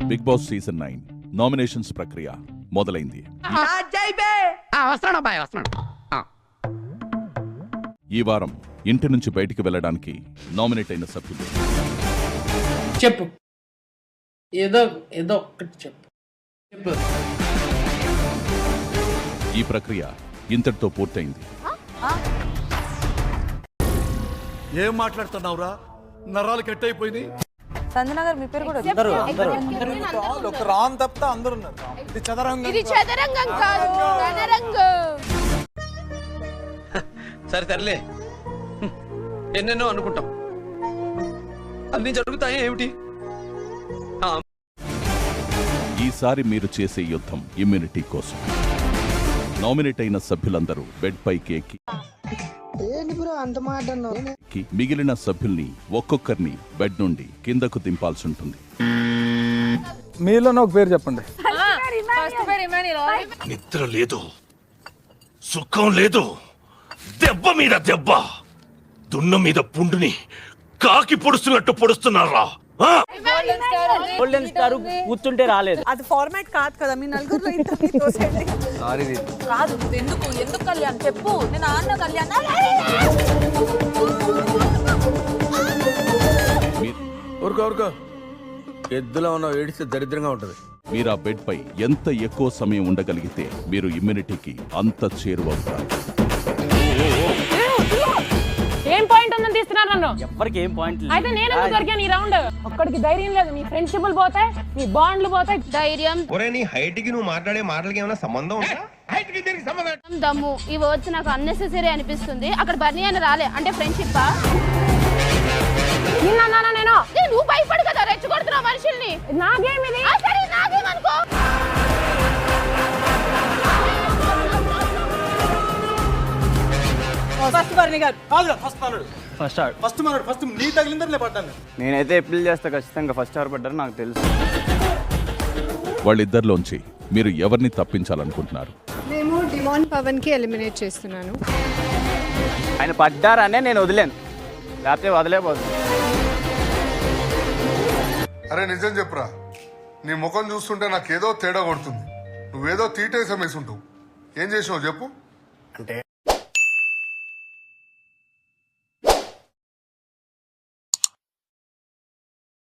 Big boss season 9 nominations ప్రక్రియ మొదలైంది. ఈ వారం ఇంటి నుంచి బయటికి వెళ్ళడానికి నామినేట్ అయిన సభ్యులు చెప్పు, ఏదో ఏదో ఒక్కటి చెప్పు. ఈ ప్రక్రియ ఇంతటితో పూర్తయింది. ఏం మాట్లాడుతున్నావురా? నరాలు కట్ అయిపోయినాయి. సంజనగర్ మీ పేరు కూడా ఒక రాన్ తప్ప అందరూ ఉన్నారు. ఇది చదరంగం, ఇది చదరంగం కాదు, రణరంగం. సరే తరలే, ఎన్నెన్నో అనుకుంటాం, అన్ని జరుగుతాయి ఏమిటి? ఈసారి మీరు చేసే యుద్ధం ఇమ్యూనిటీ కోసం. నామినేట్ అయిన సభ్యులందరూ బెడ్ పైకి ఎక్కి మిగిలిన సభ్యుల్ని ఒక్కొక్కరిని బెడ్ నుండి కిందకు దింపాల్సి ఉంటుంది. మీలోనే ఒక పేరు చెప్పండి. నిద్ర లేదు, సుఖం లేదు, దెబ్బ మీద దెబ్బ, దున్న మీద పుండుని కాకి పొడుస్తున్నట్టు పొడుస్తున్నారా? గోల్డెన్ స్టార్ కూర్చుంటే రాలేదు. అది ఫార్మాట్ కాదు కదా, మీ నలుగురు కాదు. ఎందుకు కళ్యాణ్ చెప్పు, నేను ఆన్న కళ్యాణ్. ఊరుకో ఎద్దులో ఉన్న ఏడిస్తే దరిద్రంగా ఉంటది. మీరు ఆ బెడ్ పై ఎంత ఎక్కువ సమయం ఉండగలిగితే మీరు ఇమ్యూనిటీకి అంత చేరువవుతారు. ఏం పాయింట్ ఉందని తీస్తున్నారు నన్ను? ఎవరికి ఏం పాయింట్ లేదు. అయితే నేను దొరికాను ఈ రౌండ్. ఒక్కడికి ధైర్యం లేదు, మీ ఫ్రెండ్షిప్లు పోతాయి, మీ బాండ్లు పోతాయి. ధైర్యం, నీ హైట్ కి నువ్వు మాట్లాడే మాటలకి ఏమైనా సంబంధం ఉందా? దమ్ము, ఈ వర్డ్స్ నాకు అన్నెసెసరీ అనిపిస్తుంది. అక్కడ బర్నీ అని రాలే అంటే ఫ్రెండ్షిప్. నిన్నన్నానా నేను? నువ్వు భయపడు కదా, రెచ్చగొడుతున్నావు మనుషుల్ని. నాగేం ఇది? సరే నాగేమనుకో. ఫస్ట్ బర్నీ గారు ఫస్ట్ నీ తగిలిందనే పడ్డాను. నేనైతే అప్పీల్ చేస్తా ఖచ్చితంగా. ఫస్ట్ ఎవరు పడ్డారు నాకు తెలుసు. వాళ్ళిద్దరిలోంచి మీరు ఎవరిని తప్పించాలనుకుంటున్నారు? మేము డిమాన్ పవన్ కి ఎలిమినేట్ చేస్తున్నాను. ఆయన పడ్డారనే నేను వదిలేను, లేకపోతే వదిలేపోదు. అరే నిజం చెప్పురా, నీ ముఖం చూస్తుంటే నాకేదో తేడా కొడుతుంది. నువ్వేదో తీటేసం వేసుంటావు. ఏం చేసినావు చెప్పు. అంటే